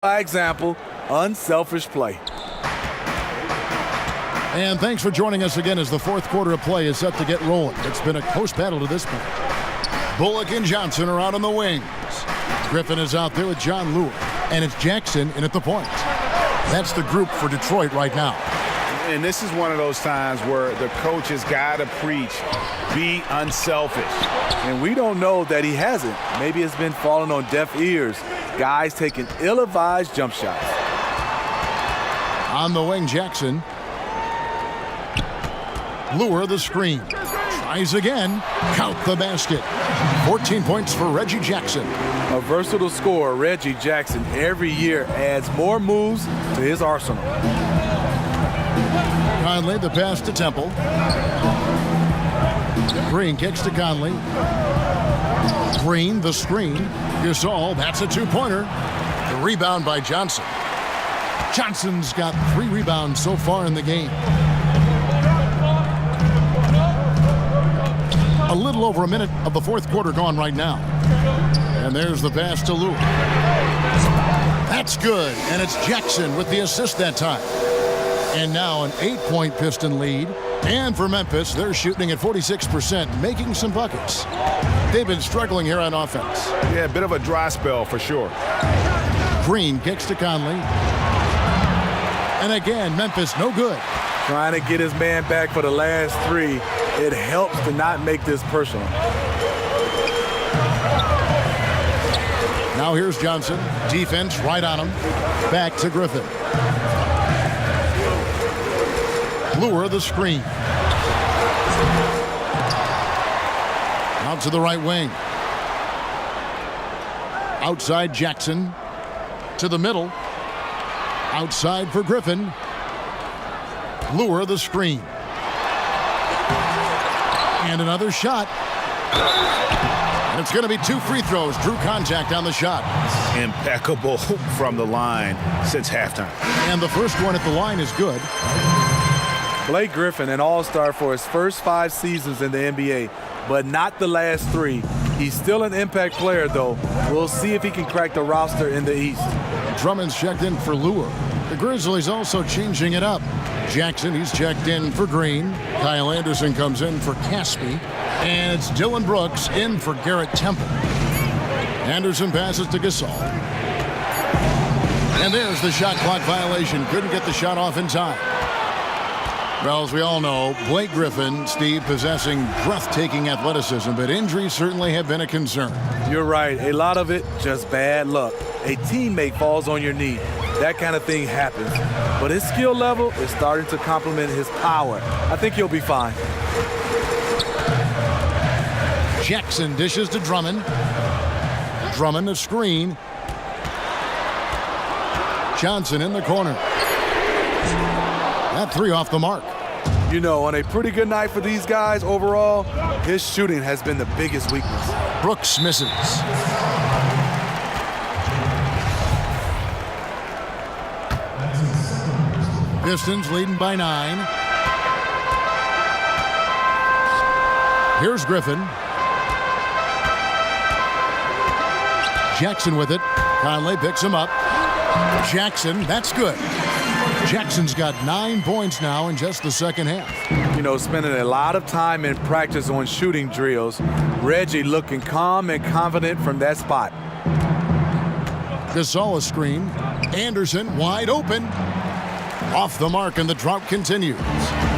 By example, unselfish play. And thanks for joining us again as the fourth quarter of play is set to get rolling. It's been a close battle to this point. Bullock and Johnson are out on the wings. Griffin is out there with John Lure. And it's Jackson in at the point. That's the group for Detroit right now. And this is one of those times where the coach has got to preach, be unselfish. And we don't know that he hasn't. Maybe it's been falling on deaf ears. Guys taking ill-advised jump shots. On the wing, Jackson. Lure the screen. Tries again. Count the basket. 14 points for Reggie Jackson. A versatile scorer, Reggie Jackson, every year adds more moves to his arsenal. Conley, the pass to Temple. Green kicks to Conley. Green, the screen. Gasol, that's a two-pointer. The rebound by Johnson. Johnson's got 3 rebounds so far in the game. A little over a minute of the fourth quarter gone right now. And there's the pass to Luke. That's good, and it's Jackson with the assist that time. And now an 8-point Piston lead. And for Memphis, they're shooting at 46%, making some buckets. They've been struggling here on offense. Yeah, a bit of a dry spell for sure. Green kicks to Conley. And again, Memphis no good. Trying to get his man back for the last 3. It helps to not make this personal. Now here's Johnson. Defense right on him. Back to Griffin. Lure the screen. Out to the right wing. Outside Jackson. To the middle. Outside for Griffin. Lure the screen. And another shot. And it's going to be 2 free throws. Drew contact on the shot. Impeccable from the line since halftime. And the first one at the line is good. Blake Griffin, an all-star for his first 5 seasons in the NBA, but not the last 3. He's still an impact player, though. We'll see if he can crack the roster in the East. Drummond's checked in for Lure. The Grizzlies also changing it up. Jackson, he's checked in for Green. Kyle Anderson comes in for Caspi. And it's Dylan Brooks in for Garrett Temple. Anderson passes to Gasol. And there's the shot clock violation. Couldn't get the shot off in time. Well, as we all know, Blake Griffin, Steve, possessing breathtaking athleticism, but injuries certainly have been a concern. You're right. A lot of it, just bad luck. A teammate falls on your knee. That kind of thing happens. But his skill level is starting to complement his power. I think he'll be fine. Jackson dishes to Drummond. Drummond a screen. Johnson in the corner. That 3 off the mark. You know, on a pretty good night for these guys overall, his shooting has been the biggest weakness. Brooks misses. Pistons leading by 9. Here's Griffin. Jackson with it. Conley picks him up. Jackson, that's good. Jackson's got 9 points now in just the second half. You know, spending a lot of time in practice on shooting drills. Reggie looking calm and confident from that spot. Gasol a screen. Anderson wide open. Off the mark, and the drought continues.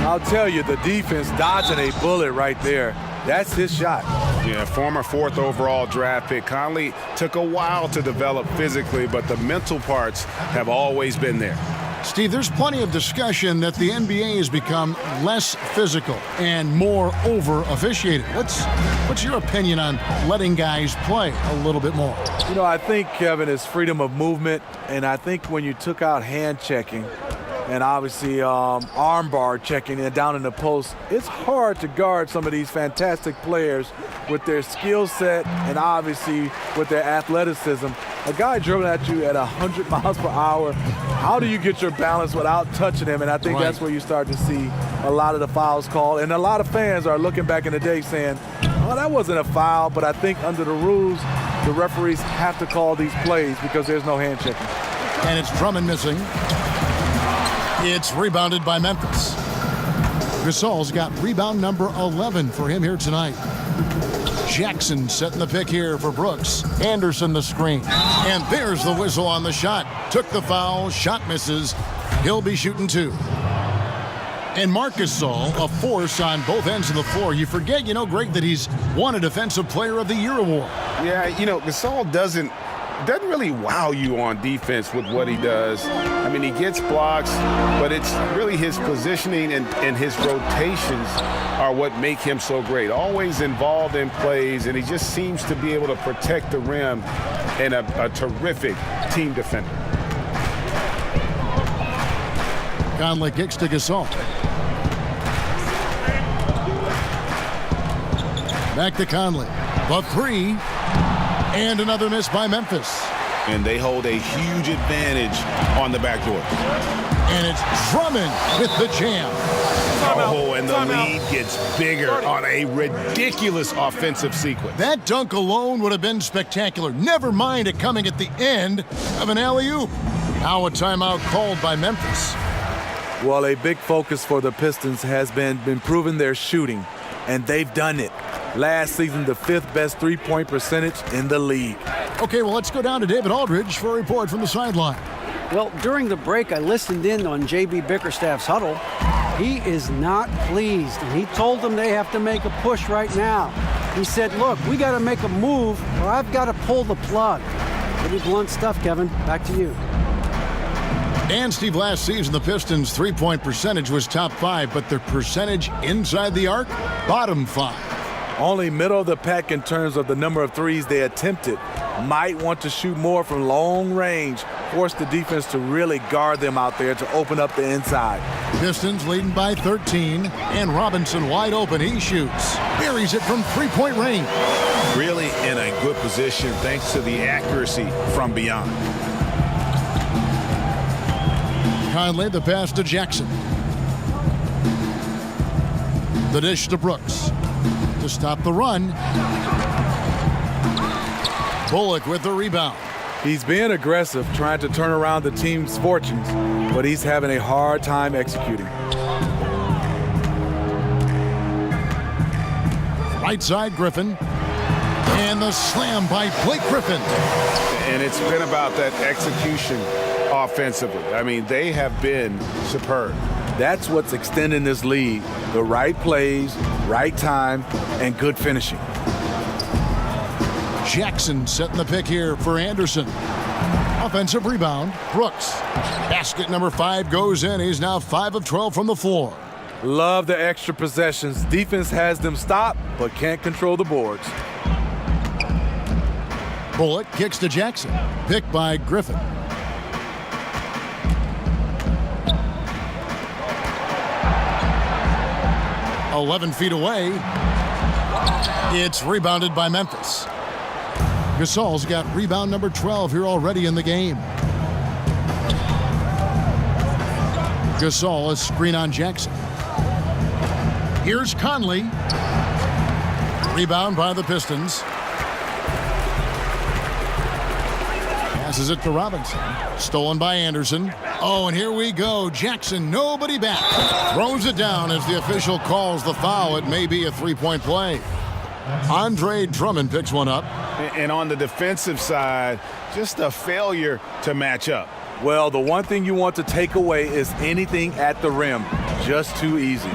I'll tell you, the defense dodging a bullet right there. That's his shot. Yeah, former 4th overall draft pick. Conley took a while to develop physically, but the mental parts have always been there. Steve, there's plenty of discussion that the NBA has become less physical and more over-officiated. What's your opinion on letting guys play a little bit more? You know, I think, Kevin, is freedom of movement, and I think when you took out hand checking and obviously arm bar checking and down in the post, it's hard to guard some of these fantastic players with their skill set and obviously with their athleticism. A guy dribbling at you at 100 miles per hour, how do you get your balance without touching him? And I think that's where you start to see a lot of the fouls called. And a lot of fans are looking back in the day saying, oh, that wasn't a foul, but I think under the rules, the referees have to call these plays because there's no hand checking. And it's Drummond missing. It's rebounded by Memphis. Gasol's got rebound number 11 for him here tonight. Jackson setting the pick here for Brooks. Anderson the screen. And there's the whistle on the shot. Took the foul. Shot misses. He'll be shooting 2. And Marc Gasol, a force on both ends of the floor. You forget, Greg, that he's won a Defensive Player of the Year award. Yeah, Gasol doesn't really wow you on defense with what he does. I mean, he gets blocks, but it's really his positioning and his rotations are what make him so great. Always involved in plays, and he just seems to be able to protect the rim and a terrific team defender. Conley kicks to Gasol. Back to Conley. The 3. And another miss by Memphis. And they hold a huge advantage on the backdoor. And it's Drummond with the jam. Oh, and the lead gets bigger on a ridiculous offensive sequence. That dunk alone would have been spectacular. Never mind it coming at the end of an alley-oop. Now a timeout called by Memphis. Well, a big focus for the Pistons has been improving their shooting, and they've done it. Last season, the 5th best three-point percentage in the league. Okay, well, let's go down to David Aldridge for a report from the sideline. Well, during the break, I listened in on J.B. Bickerstaff's huddle. He is not pleased, and he told them they have to make a push right now. He said, look, we got to make a move, or I've got to pull the plug. Pretty blunt stuff, Kevin. Back to you. And, Steve, last season, the Pistons' three-point percentage was top 5, but their percentage inside the arc, bottom 5. Only middle of the pack in terms of the number of threes they attempted. Might want to shoot more from long range. Force the defense to really guard them out there to open up the inside. Pistons leading by 13. And Robinson wide open. He shoots. Buries it from three-point range. Really in a good position thanks to the accuracy from beyond. Conley, the pass to Jackson. The dish to Brooks. To stop the run. Bullock with the rebound. He's being aggressive, trying to turn around the team's fortunes, but he's having a hard time executing. Right side, Griffin. And the slam by Blake Griffin. And it's been about that execution offensively. I mean, they have been superb. That's what's extending this lead. The right plays, right time, and good finishing. Jackson setting the pick here for Anderson. Offensive rebound, Brooks. Basket number 5 goes in. He's now 5 of 12 from the floor. Love the extra possessions. Defense has them stopped, but can't control the boards. Bullock kicks to Jackson. Picked by Griffin. "11 feet away. It's rebounded by Memphis. Gasol's got rebound number 12 here already in the game. Gasol, a screen on Jackson. Here's Conley. Rebound by the Pistons. Passes it to Robinson. Stolen by Anderson. Oh, and here we go. Jackson, nobody back. Throws it down as the official calls the foul. It may be a three-point play. Andre Drummond picks one up. And on the defensive side, just a failure to match up. Well, the one thing you want to take away is anything at the rim. Just too easy.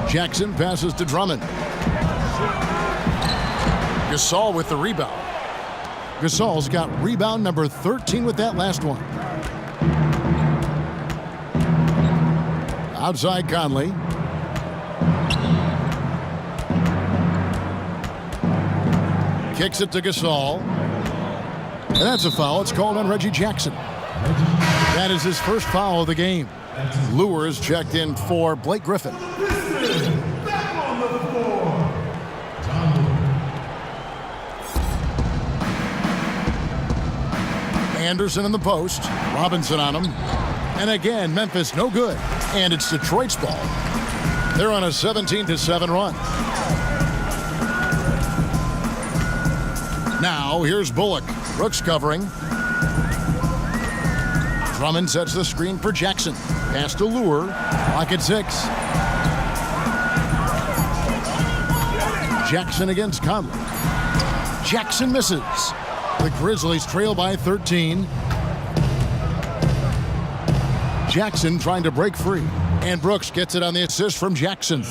Jackson passes to Drummond. Gasol with the rebound. Gasol's got rebound number 13 with that last one. Outside Conley. Kicks it to Gasol. And that's a foul. It's called on Reggie Jackson. That is his first foul of the game. Lures checked in for Blake Griffin. Anderson in the post. Robinson on him. And again, Memphis no good. And it's Detroit's ball. They're on a 17-7 run. Now, here's Bullock. Brooks covering. Drummond sets the screen for Jackson. Pass to Lure. Clock at 6. Jackson against Conley. Jackson misses. The Grizzlies trail by 13. Jackson trying to break free. And Brooks gets it on the assist from Jackson.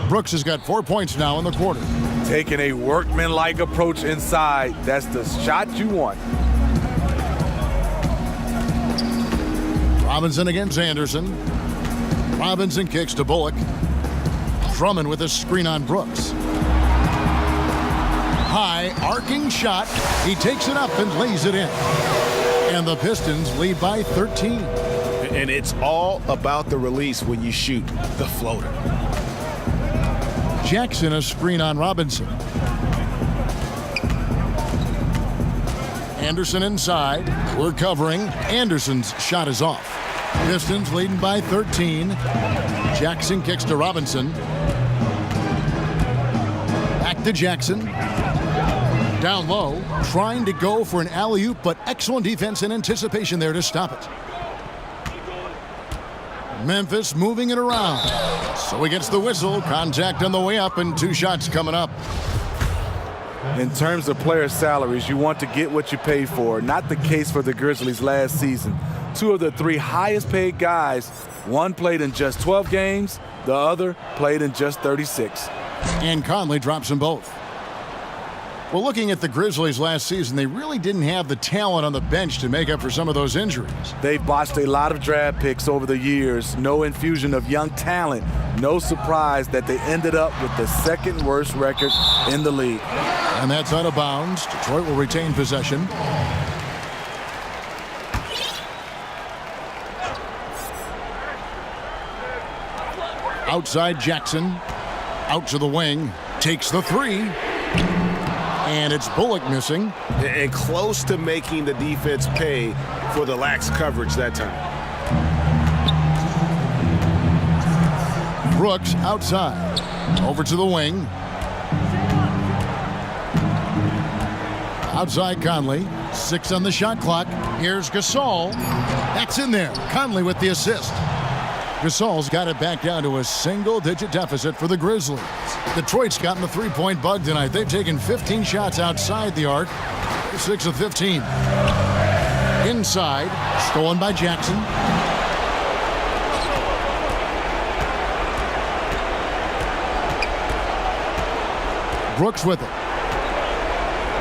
Brooks has got 4 points now in the quarter. Taking a workman-like approach inside. That's the shot you want. Robinson against Anderson. Robinson kicks to Bullock. Drummond with a screen on Brooks. High, arcing shot. He takes it up and lays it in. And the Pistons lead by 13. And it's all about the release when you shoot the floater. Jackson a screen on Robinson. Anderson inside. We're covering. Anderson's shot is off. Pistons leading by 13. Jackson kicks to Robinson. Back to Jackson. Down low. Trying to go for an alley-oop, but excellent defense and anticipation there to stop it. Memphis moving it around. So he gets the whistle. Contact on the way up and 2 shots coming up. In terms of player salaries, you want to get what you pay for. Not the case for the Grizzlies last season. 2 of the 3 highest paid guys, one played in just 12 games, the other played in just 36. And Conley drops them both. Well, looking at the Grizzlies last season, they really didn't have the talent on the bench to make up for some of those injuries. They've botched a lot of draft picks over the years. No infusion of young talent. No surprise that they ended up with the 2nd worst record in the league. And that's out of bounds. Detroit will retain possession. Outside Jackson. Out to the wing. Takes the 3. And it's Bullock missing. And close to making the defense pay for the lax coverage that time. Brooks outside. Over to the wing. Outside Conley. 6 on the shot clock. Here's Gasol. That's in there. Conley with the assist. Gasol's got it back down to a single-digit deficit for the Grizzlies. Detroit's gotten the 3-point bug tonight. They've taken 15 shots outside the arc. 6 of 15. Inside. Stolen by Jackson. Brooks with it.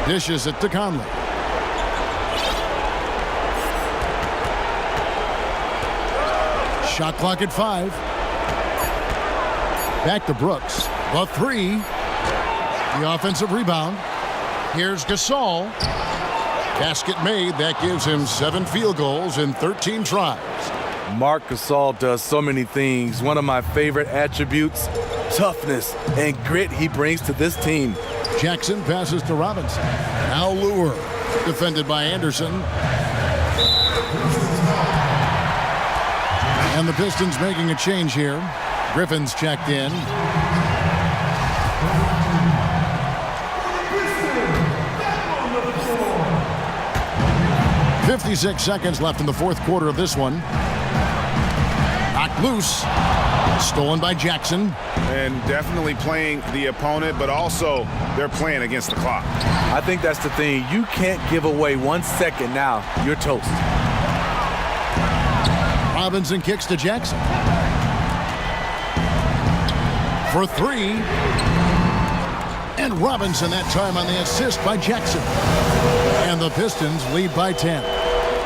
Dishes it to Conley. Shot clock at 5. Back to Brooks. The 3. The offensive rebound. Here's Gasol. Basket made. That gives him 7 field goals in 13 tries. Marc Gasol does so many things. One of my favorite attributes, toughness and grit he brings to this team. Jackson passes to Robinson. Now Lure. Defended by Anderson. And the Pistons making a change here. Griffin's checked in. .56 seconds left in the 4th quarter of this one. Knocked loose. Stolen by Jackson. And definitely playing the opponent, but also they're playing against the clock. I think that's the thing. You can't give away 1 second now. You're toast. Robinson kicks to Jackson. For 3. And Robinson that time on the assist by Jackson. And the Pistons lead by 10.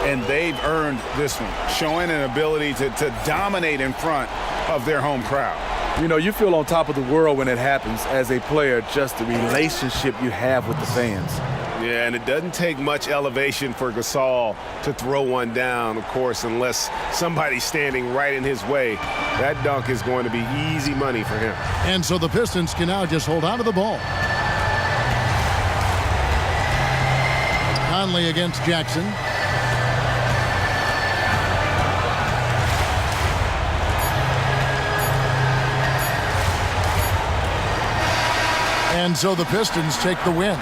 And they've earned this one, showing an ability to dominate in front of their home crowd. You know, you feel on top of the world when it happens as a player, just the relationship you have with the fans. Yeah, and it doesn't take much elevation for Gasol to throw one down, of course, unless somebody's standing right in his way. That dunk is going to be easy money for him. And so the Pistons can now just hold on to the ball. Conley against Jackson. And so the Pistons take the win.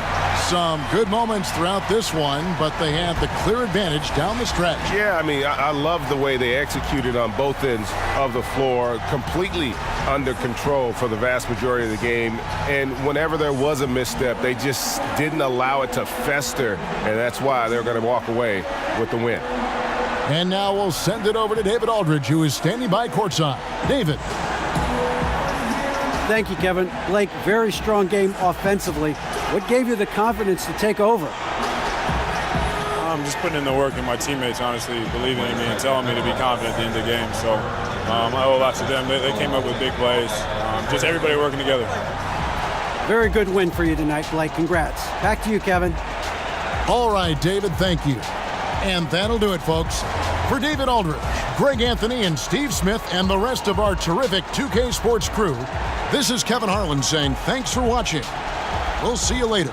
Some good moments throughout this one, but they had the clear advantage down the stretch. Yeah, I mean, I love the way they executed on both ends of the floor, completely under control for the vast majority of the game. And whenever there was a misstep, they just didn't allow it to fester, and that's why they're going to walk away with the win. And now we'll send it over to David Aldridge, who is standing by courtside. David. Thank you, Kevin. Blake, very strong game offensively. What gave you the confidence to take over? I'm just putting in the work, and my teammates, honestly, believing in me and telling me to be confident at the end of the game. So I owe a lot to them. They came up with big plays. Just everybody working together. Very good win for you tonight, Blake. Congrats. Back to you, Kevin. All right, David, thank you. And that'll do it, folks. For David Aldridge, Greg Anthony, and Steve Smith, and the rest of our terrific 2K Sports crew, this is Kevin Harlan saying thanks for watching. We'll see you later.